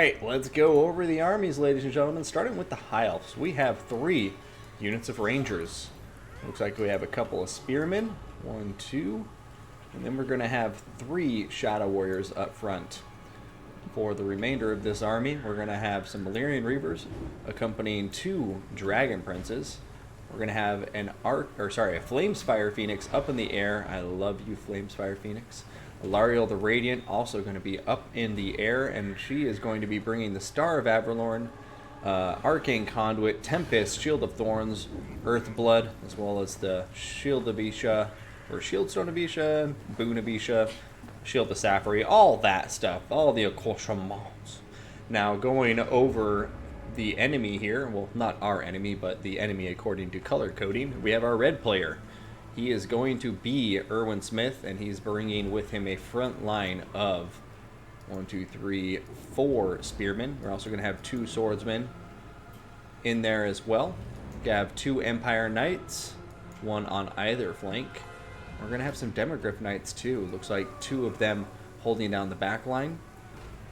Alright, let's go over the armies, ladies and gentlemen, starting with the High Elves. We have 3 units of Rangers. Looks like we have a couple of Spearmen, 1, 2, and then we're going to have 3 Shadow Warriors up front. For the remainder of this army, we're going to have some Valyrian Reavers accompanying 2 Dragon Princes. We're going to have a Flamespire Phoenix up in the air. I love you, Flamespire Phoenix. Alariel the Radiant also going to be up in the air, and she is going to be bringing the Star of Averlorn, Arcane Conduit, Tempest, Shield of Thorns, Earthblood, as well as the Shield of Isha, or Shieldstone of Isha, Boon of Isha, Shield of Sapphire, all that stuff, all the accoutrements. Now, going over the enemy here, well, not our enemy, but the enemy according to color coding, we have our red player. He is going to be Erwin Smith, and he's bringing with him a front line of 1, 2, 3, 4 spearmen. We're also going to have 2 swordsmen in there as well. We have 2 Empire Knights, 1 on either flank. We're going to have some Demogryph Knights too. Looks like 2 of them holding down the back line.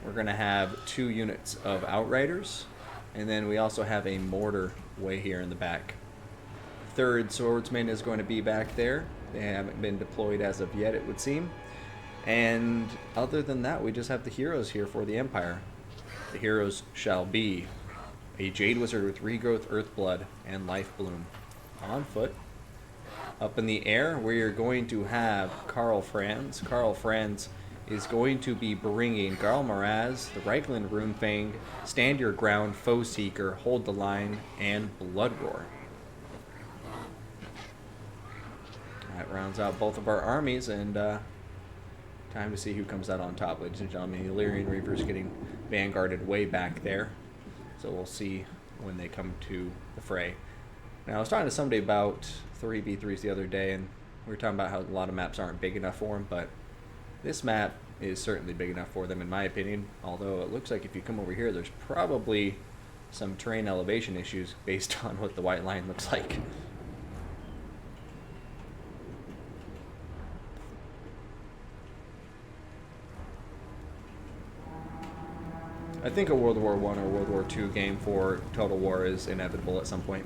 We're going to have 2 units of Outriders, and then we also have a mortar way here in the back. 3rd swordsman is going to be back there. They haven't been deployed as of yet, it would seem. And other than that, we just have the heroes here for the Empire. The heroes shall be a Jade Wizard with Regrowth, Earthblood, and Life Bloom on foot. Up in the air, we are going to have Karl Franz. Karl Franz is going to be bringing Garl Maraz, the Reichland Runefang, Stand Your Ground, Foe Seeker, Hold the Line, and Blood Roar. That rounds out both of our armies, and time to see who comes out on top, ladies and gentlemen. The Valyrian Reavers getting vanguarded way back there, so we'll see when they come to the fray. Now, I was talking to somebody about 3v3s the other day, and we were talking about how a lot of maps aren't big enough for them, but this map is certainly big enough for them, in my opinion, although it looks like if you come over here, there's probably some terrain elevation issues based on what the white line looks like. I think a World War I or World War II game for Total War is inevitable at some point.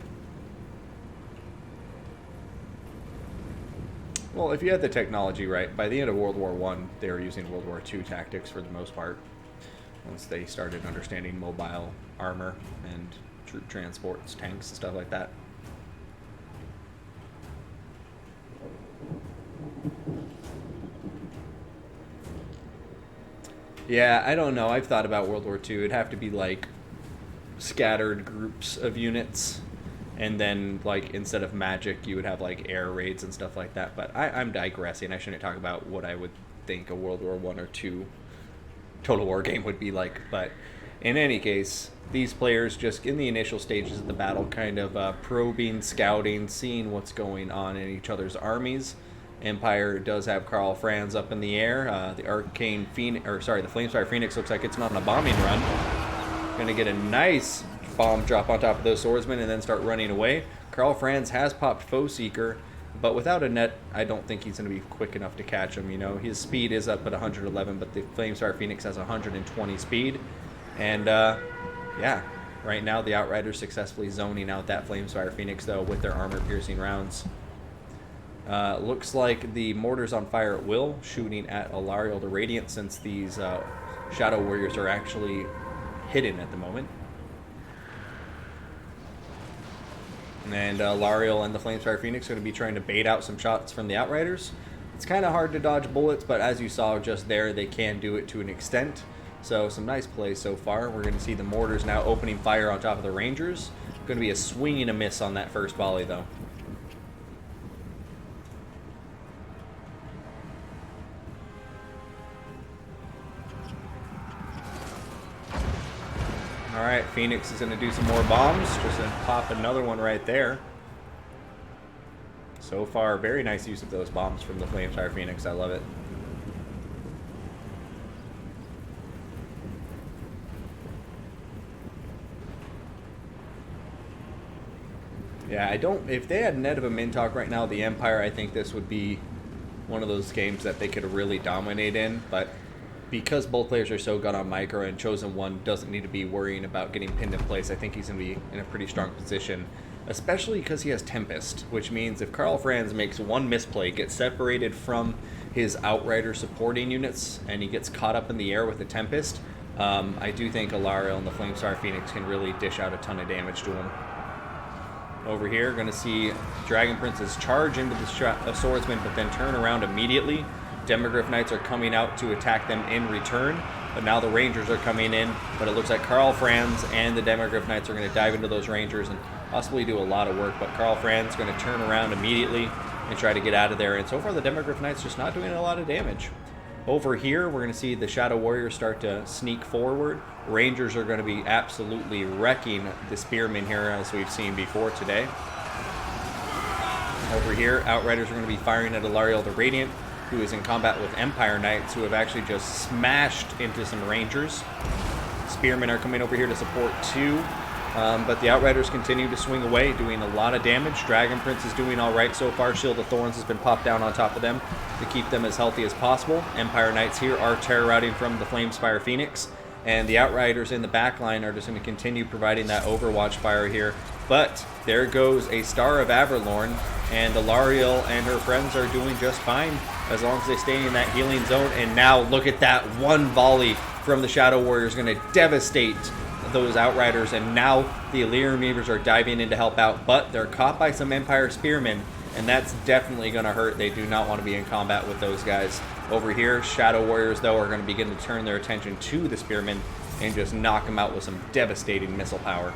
Well, if you had the technology right, by the end of World War I, they were using World War II tactics for the most part, once they started understanding mobile armor and troop transports, tanks, and stuff like that. Yeah, I don't know. I've thought about World War II. It'd have to be like scattered groups of units, and then like instead of magic, you would have like air raids and stuff like that. But I'm digressing. I shouldn't talk about what I would think a World War I or II Total War game would be like. But in any case, these players just in the initial stages of the battle, kind of probing, scouting, seeing what's going on in each other's armies. Empire does have Karl Franz up in the air. The Arcane Phoenix, the Flamespire Phoenix looks like it's not on a bombing run. Gonna get a nice bomb drop on top of those swordsmen and then start running away. Karl Franz has popped Foe Seeker, but without a net, I don't think he's gonna be quick enough to catch him. You know, his speed is up at 111, but the Flamespire Phoenix has 120 speed, and yeah, right now the Outriders successfully zoning out that Flamespire Phoenix though with their armor-piercing rounds. Looks like the mortar's on fire at will, shooting at Alariel the Radiant, since these Shadow Warriors are actually hidden at the moment. And Alariel and the Flamespire Phoenix are going to be trying to bait out some shots from the Outriders. It's kind of hard to dodge bullets, but as you saw just there, they can do it to an extent. So some nice plays so far. We're going to see the mortars now opening fire on top of the Rangers. Going to be a swing and a miss on that first volley, though. Alright, Phoenix is going to do some more bombs. Just going to pop another one right there. So far, very nice use of those bombs from the Flamespire Phoenix. I love it. Yeah, if they had Net of a Mintalk right now, the Empire, I think this would be one of those games that they could really dominate in, but because both players are so good on micro and ChosenOne doesn't need to be worrying about getting pinned in place, I think he's going to be in a pretty strong position, especially because he has Tempest, which means if Karl Franz makes one misplay, gets separated from his Outrider supporting units, and he gets caught up in the air with the Tempest, I do think Alariel and the Flamestar Phoenix can really dish out a ton of damage to him. Over here, going to see Dragon Princes charge into the Swordsman, but then turn around immediately. Demogryph Knights are coming out to attack them in return, but now the Rangers are coming in, but it looks like Karl Franz and the Demogryph Knights are going to dive into those Rangers and possibly do a lot of work, but Karl Franz is going to turn around immediately and try to get out of there, and so far the Demogryph Knights just not doing a lot of damage. Over here, we're going to see the Shadow Warriors start to sneak forward. Rangers are going to be absolutely wrecking the Spearmen here, as we've seen before today. Over here, Outriders are going to be firing at Alariel the Radiant, who is in combat with Empire Knights, who have actually just smashed into some Rangers. Spearmen are coming over here to support too, but the Outriders continue to swing away, doing a lot of damage. Dragon Prince is doing all right so far. Shield of Thorns has been popped down on top of them to keep them as healthy as possible. Empire Knights here are terror routing from the Flamespire Phoenix, and the Outriders in the back line are just going to continue providing that overwatch fire here. But there goes a Star of Averlorn, and Alariel and her friends are doing just fine as long as they stay in that healing zone. And now look at that, one volley from the Shadow Warriors going to devastate those Outriders, and now the Illyrian Reavers are diving in to help out, but they're caught by some Empire Spearmen, and that's definitely going to hurt. They do not want to be in combat with those guys. Over here, Shadow Warriors, though, are going to begin to turn their attention to the Spearmen and just knock them out with some devastating missile power.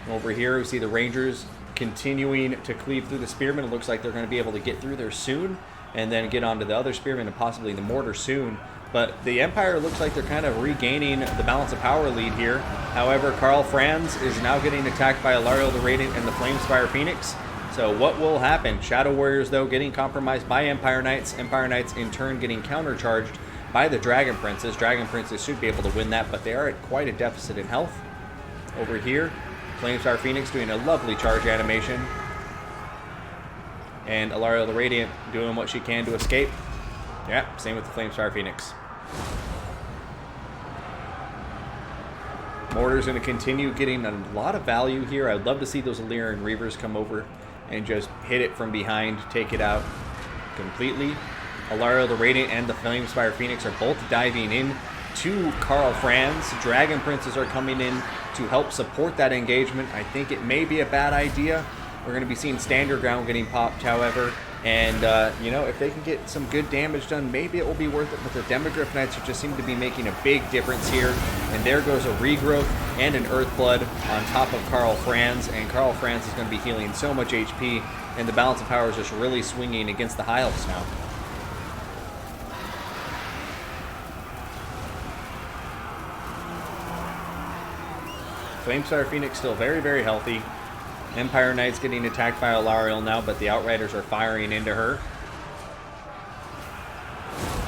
Over here, we see the Rangers continuing to cleave through the Spearmen. It looks like they're going to be able to get through there soon and then get onto the other Spearmen and possibly the Mortar soon. But the Empire looks like they're kind of regaining the balance of power lead here. However, Karl Franz is now getting attacked by Alariel the Radiant and the Flamespire Phoenix. So what will happen? Shadow Warriors, though, getting compromised by Empire Knights. Empire Knights, in turn, getting countercharged by the Dragon Princes. Dragon Princes should be able to win that, but they are at quite a deficit in health. Over here, Flamestar Phoenix doing a lovely charge animation. And Alariel the Radiant doing what she can to escape. Yeah, same with the Flamestar Phoenix. Mortar's going to continue getting a lot of value here. I'd love to see those Illyrian Reavers come over and just hit it from behind, take it out completely. Alariel the Radiant and the Flamespire Phoenix are both diving in to Karl Franz. Dragon Princes are coming in to help support that engagement. I think it may be a bad idea. We're going to be seeing Stand Your Ground getting popped, however. And, you know, if they can get some good damage done, maybe it will be worth it. But the Demogryph Knights just seem to be making a big difference here. And there goes a Regrowth and an Earthblood on top of Karl Franz. And Karl Franz is going to be healing so much HP. And the balance of power is just really swinging against the High Elves now. Flamespire Phoenix still very, very healthy. Empire Knights getting attacked by Alariel now, but the Outriders are firing into her.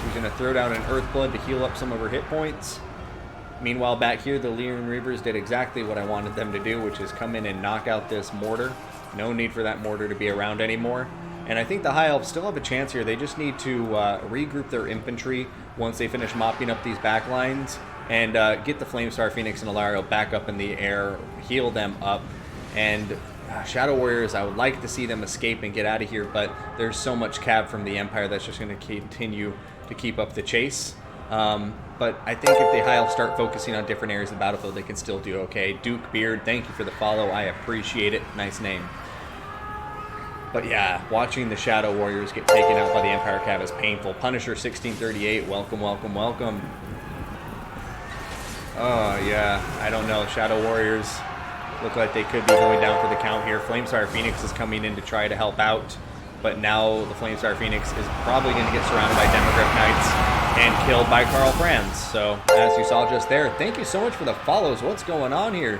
She's going to throw down an Earthblood to heal up some of her hit points. Meanwhile, back here, the Illyrian Reavers did exactly what I wanted them to do, which is come in and knock out this Mortar. No need for that Mortar to be around anymore. And I think the High Elves still have a chance here. They just need to regroup their infantry once they finish mopping up these back lines and get the Flamestar Phoenix and Alariel back up in the air, heal them up. And Shadow Warriors, I would like to see them escape and get out of here, but there's so much cav from the Empire that's just going to continue to keep up the chase. But I think if the High Elves start focusing on different areas of the battlefield, they can still do okay. Duke Beard, thank you for the follow. I appreciate it. Nice name. But yeah, watching the Shadow Warriors get taken out by the Empire cav is painful. Punisher 1638, welcome, welcome, welcome. Oh yeah, I don't know. Shadow Warriors look like they could be going down for the count here. Flamespire Phoenix is coming in to try to help out, but now the Flamespire Phoenix is probably going to get surrounded by Demogryph Knights and killed by Karl Franz. So, as you saw just there, thank you so much for the follows. What's going on here?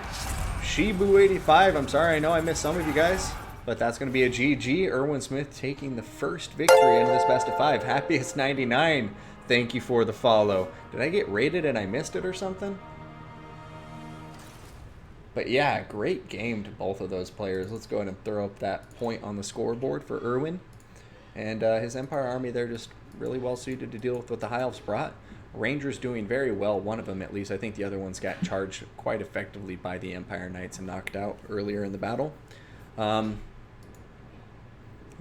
Shibu85, I'm sorry, I know I missed some of you guys, but that's going to be a GG. Erwin Smith taking the first victory into this best of 5. Happiest 99, thank you for the follow. Did I get rated and I missed it or something? But yeah, great game to both of those players. Let's go ahead and throw up that point on the scoreboard for Erwin. And his Empire army, they're just really well suited to deal with what the High Elves brought. Rangers doing very well, one of them at least. I think the other ones got charged quite effectively by the Empire Knights and knocked out earlier in the battle. But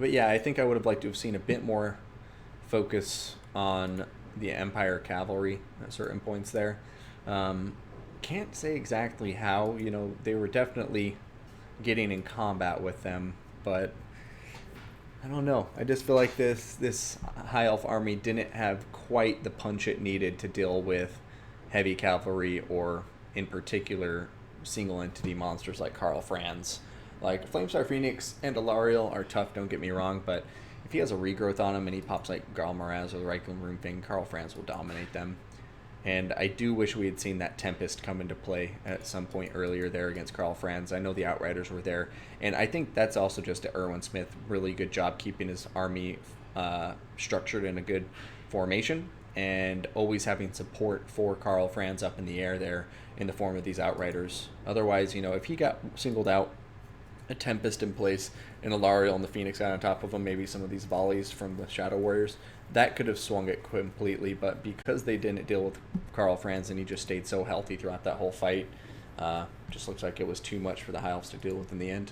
yeah, I think I would have liked to have seen a bit more focus on the Empire Cavalry at certain points there. Can't say exactly how. They were definitely getting in combat with them, but I don't know. I just feel like this High Elf army didn't have quite the punch it needed to deal with heavy cavalry, or in particular single entity monsters like Karl Franz. Like Flamestar Phoenix and Alariel are tough, don't get me wrong, but if he has a regrowth on him and he pops like Galmaraz or the Reikland Roomfang, Karl Franz will dominate them. And I do wish we had seen that Tempest come into play at some point earlier there against Karl Franz. I know the Outriders were there, and I think that's also just a Erwin Smith really good job keeping his army structured in a good formation, and always having support for Karl Franz up in the air there in the form of these Outriders. Otherwise, if he got singled out, a Tempest in place, and a Lariel and the Phoenix got on top of him, maybe some of these volleys from the Shadow Warriors, that could have swung it completely. But because they didn't deal with Karl Franz and he just stayed so healthy throughout that whole fight, just looks like it was too much for the High Elves to deal with in the end.